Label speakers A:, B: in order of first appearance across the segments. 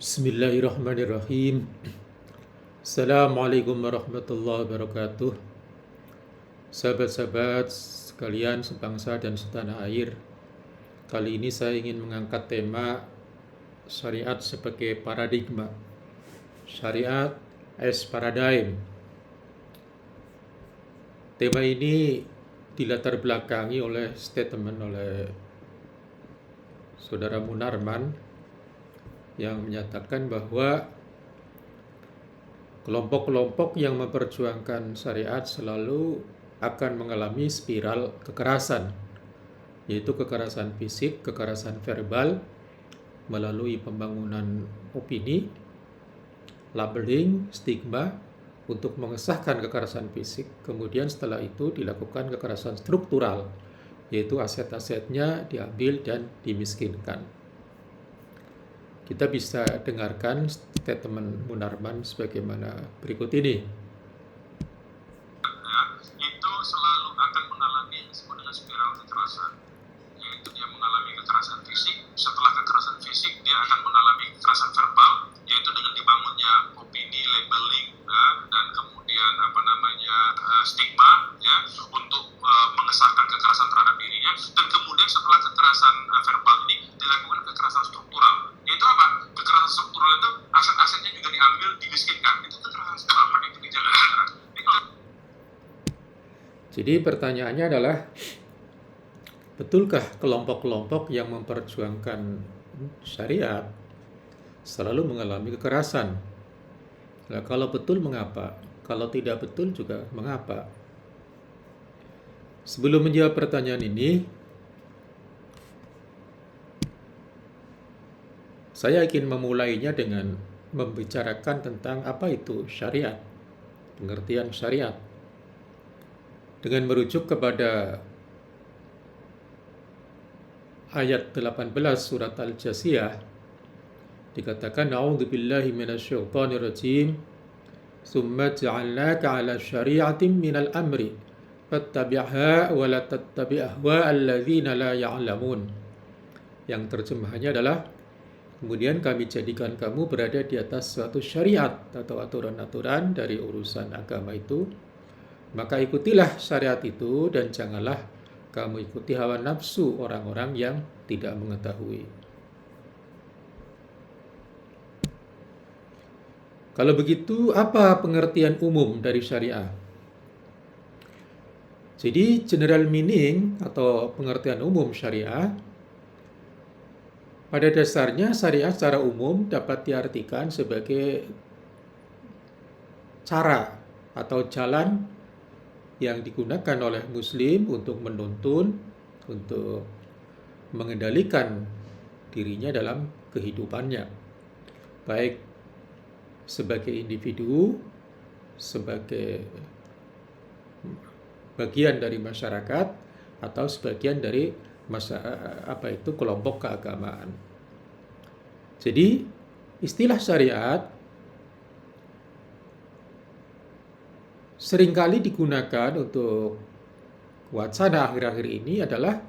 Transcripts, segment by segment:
A: Bismillahirrahmanirrahim. Assalamualaikum warahmatullahi wabarakatuh. Sahabat-sahabat sekalian sebangsa dan setanah air. Kali ini saya ingin mengangkat tema syariat sebagai paradigma. Syariat as paradigm. Tema ini dilatar belakangi oleh statement oleh Saudara Munarman yang menyatakan bahwa kelompok-kelompok yang memperjuangkan syariat selalu akan mengalami spiral kekerasan, yaitu kekerasan fisik, kekerasan verbal, melalui pembangunan opini, labeling, stigma, untuk mengesahkan kekerasan fisik. Kemudian setelah itu dilakukan kekerasan struktural, yaitu aset-asetnya diambil dan dimiskinkan. Kita bisa dengarkan statement Munarman sebagaimana berikut ini.
B: Itu selalu akan mengalami yang disebut dengan spiral kekerasan, yaitu dia mengalami kekerasan fisik. Setelah kekerasan fisik, dia akan mengalami kekerasan verbal, yaitu dengan dibangunnya opini, labeling, dan kemudian stigma, ya, untuk mengesahkan kekerasan terhadap dirinya. Dan kemudian setelah kekerasan verbal ini dilakukan kekerasan struktural, yaitu apa? Kekerasan struktural itu aset-asetnya juga diambil, dimiskinkan. Itu kekerasan struktural, maka itu dijaga.
A: Jadi pertanyaannya adalah, betulkah kelompok-kelompok yang memperjuangkan syariat selalu mengalami kekerasan? Nah, kalau betul mengapa? Kalau tidak betul juga mengapa? Sebelum menjawab pertanyaan ini, saya ingin memulainya dengan membicarakan tentang apa itu syariat, pengertian syariat, dengan merujuk kepada ayat 18 surat Al-Jasiyah. Dikatakan, A'udzubillahi minasyaitonirrajim, summa ja'alnaka 'ala syari'atin minal amri fattabi'ha wa la tattabi' ahwa alladzina la ya'lamun. Yang terjemahannya adalah, kemudian kami jadikan kamu berada di atas suatu syariat atau aturan-aturan dari urusan agama itu, maka ikutilah syariat itu dan janganlah kamu ikuti hawa nafsu orang-orang yang tidak mengetahui. Kalau begitu, apa pengertian umum dari syariah? Jadi, general meaning atau pengertian umum syariah, pada dasarnya syariah secara umum dapat diartikan sebagai cara atau jalan yang digunakan oleh Muslim untuk menuntun, untuk mengendalikan dirinya dalam kehidupannya, baik sebagai individu, sebagai bagian dari masyarakat, atau sebagian dari kelompok keagamaan. Jadi, istilah syariat seringkali digunakan untuk wacana akhir-akhir ini adalah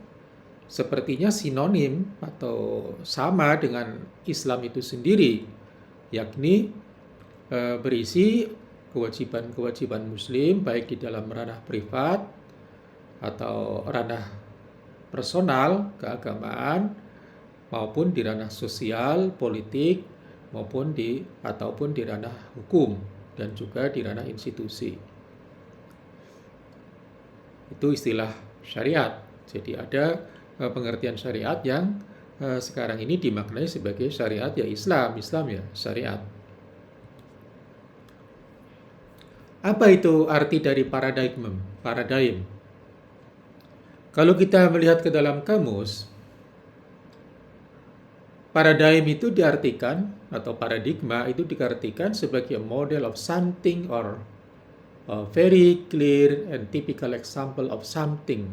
A: sepertinya sinonim atau sama dengan Islam itu sendiri, yakni berisi kewajiban-kewajiban Muslim baik di dalam ranah privat atau ranah personal keagamaan, maupun di ranah sosial, politik, ataupun di ranah hukum dan juga di ranah institusi. Itu istilah syariat. Jadi ada pengertian syariat yang sekarang ini dimaknai sebagai syariat ya Islam ya syariat. Apa itu arti dari paradigm? Kalau kita melihat ke dalam kamus, paradigm itu diartikan, atau paradigma itu diartikan sebagai model of something or a very clear and typical example of something.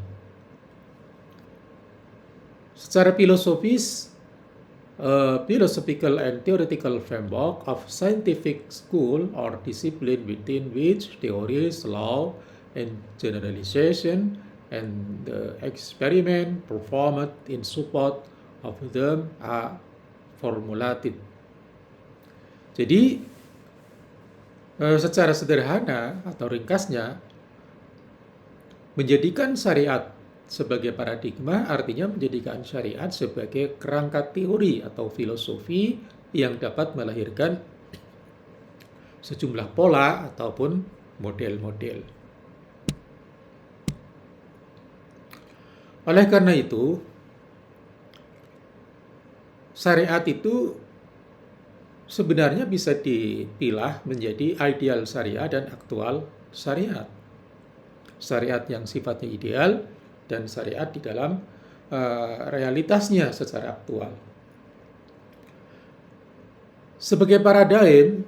A: Secara filosofis, philosophical and theoretical framework of scientific school or discipline within which theories, law, and generalization and the experiment performed in support of them are formulated. Jadi secara sederhana atau ringkasnya, menjadikan syariat sebagai paradigma artinya menjadikan syariat sebagai kerangka teori atau filosofi yang dapat melahirkan sejumlah pola ataupun model-model. Oleh karena itu, syariat itu sebenarnya bisa dipilah menjadi ideal syariat dan aktual syariat. Syariat yang sifatnya ideal dan syariat di dalam realitasnya secara aktual. Sebagai paradigm,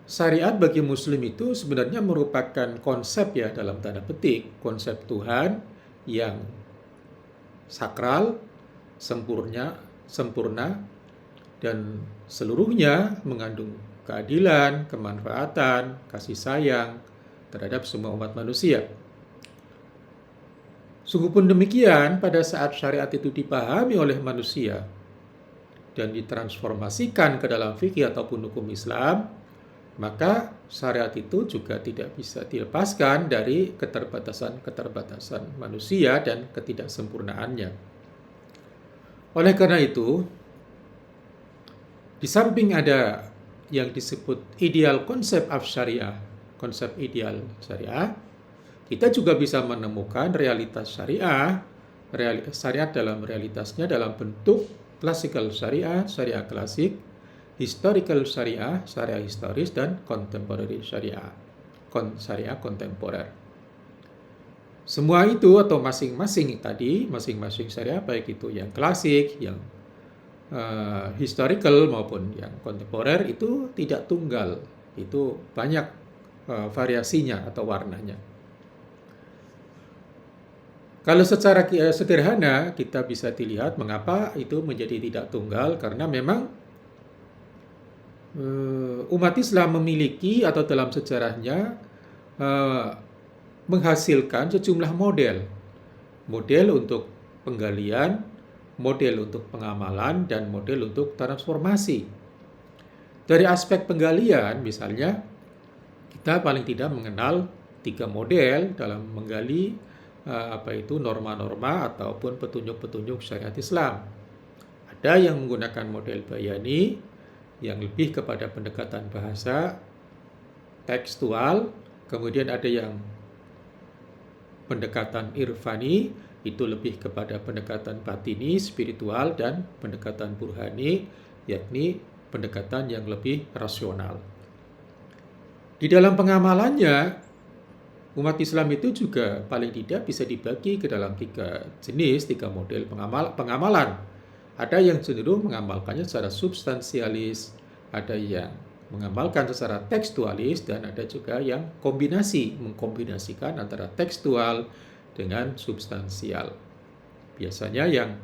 A: syariat bagi muslim itu sebenarnya merupakan konsep ya dalam tanda petik, konsep Tuhan yang sakral, sempurna dan seluruhnya mengandung keadilan, kemanfaatan, kasih sayang terhadap semua umat manusia. Sungguh pun demikian, pada saat syariat itu dipahami oleh manusia dan ditransformasikan ke dalam fikih ataupun hukum Islam, maka syariat itu juga tidak bisa dilepaskan dari keterbatasan manusia dan ketidaksempurnaannya. Oleh karena itu, di samping ada yang disebut ideal konsep of syariah, konsep ideal syariah, kita juga bisa menemukan realitas syariah dalam realitasnya dalam bentuk classical syariah, syariah klasik, historical syariah, syariah historis, dan contemporary syariah, syariah kontemporer. Semua itu atau masing-masing syariah, baik itu yang klasik, yang historical maupun yang kontemporer, itu tidak tunggal, itu banyak variasinya atau warnanya. Kalau secara sederhana kita bisa dilihat mengapa itu menjadi tidak tunggal, karena memang umat Islam memiliki atau dalam sejarahnya menghasilkan sejumlah model untuk penggalian, model untuk pengamalan, dan model untuk transformasi. Dari aspek penggalian misalnya, kita paling tidak mengenal 3 model dalam menggali norma-norma ataupun petunjuk-petunjuk syariat Islam. Ada yang menggunakan model bayani yang lebih kepada pendekatan bahasa tekstual, kemudian ada yang pendekatan irfani, itu lebih kepada pendekatan batini, spiritual, dan pendekatan burhani, yakni pendekatan yang lebih rasional. Di dalam pengamalannya, umat Islam itu juga paling tidak bisa dibagi ke dalam 3 jenis, 3 model pengamalan. Ada yang cenderung mengamalkannya secara substansialis, ada yang mengamalkan secara tekstualis, dan ada juga yang mengkombinasikan antara tekstual dengan substansial. Biasanya yang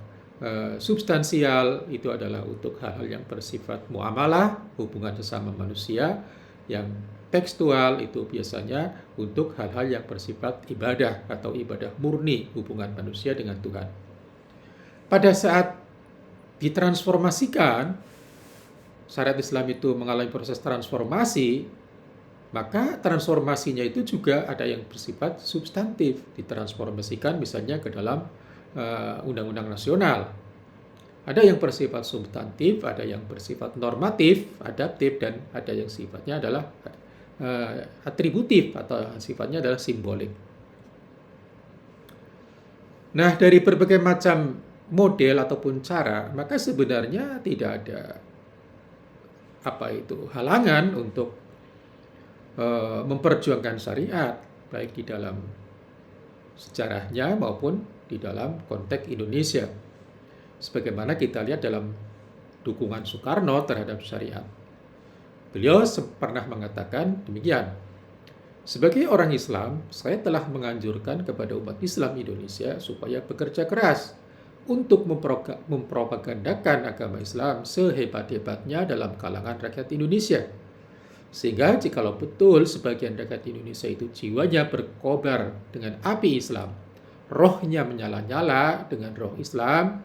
A: substansial itu adalah untuk hal-hal yang bersifat muamalah, hubungan sesama manusia. Yang tekstual itu biasanya untuk hal-hal yang bersifat ibadah atau ibadah murni, hubungan manusia dengan Tuhan. Pada saat ditransformasikan, syariat Islam itu mengalami proses transformasi, maka transformasinya itu juga ada yang bersifat substantif, ditransformasikan misalnya ke dalam undang-undang nasional. Ada yang bersifat substantif, ada yang bersifat normatif, adaptif, dan ada yang sifatnya adalah atributif atau sifatnya adalah simbolik. Nah, dari berbagai macam model ataupun cara, maka sebenarnya tidak ada halangan untuk memperjuangkan syariat, baik di dalam sejarahnya maupun di dalam konteks Indonesia. Sebagaimana kita lihat dalam dukungan Soekarno terhadap syariat. Beliau pernah mengatakan demikian, sebagai orang Islam, saya telah menganjurkan kepada umat Islam Indonesia supaya bekerja keras untuk mempropagandakan agama Islam sehebat-hebatnya dalam kalangan rakyat Indonesia. Sehingga jikalau betul sebagian rakyat Indonesia itu jiwanya berkobar dengan api Islam, rohnya menyala-nyala dengan roh Islam,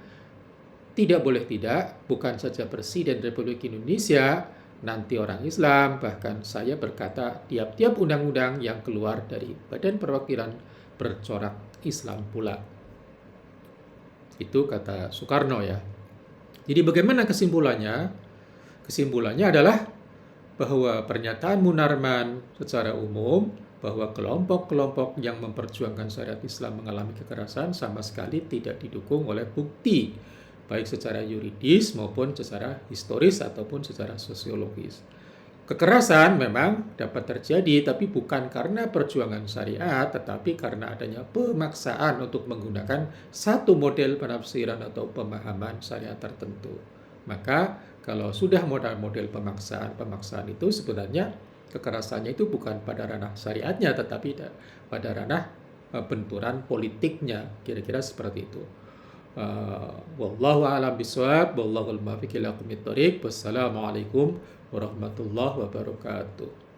A: tidak boleh tidak, bukan saja Presiden Republik Indonesia, nanti orang Islam, bahkan saya berkata tiap-tiap undang-undang yang keluar dari Badan Perwakilan bercorak Islam pula. Itu kata Soekarno ya. Jadi bagaimana kesimpulannya? Kesimpulannya adalah bahwa pernyataan Munarman secara umum bahwa kelompok-kelompok yang memperjuangkan syariat Islam mengalami kekerasan sama sekali tidak didukung oleh bukti, baik secara yuridis maupun secara historis ataupun secara sosiologis. Kekerasan memang dapat terjadi, tapi bukan karena perjuangan syariat, tetapi karena adanya pemaksaan untuk menggunakan satu model penafsiran atau pemahaman syariat tertentu. Maka kalau sudah model pemaksaan itu sebenarnya kekerasannya itu bukan pada ranah syariatnya, tetapi pada ranah benturan politiknya, kira-kira seperti itu. Wallahu a'lam bishawab, wallahul muwaffiq ila aqwamit thoriq. Wassalamualaikum warahmatullahi wabarakatuh.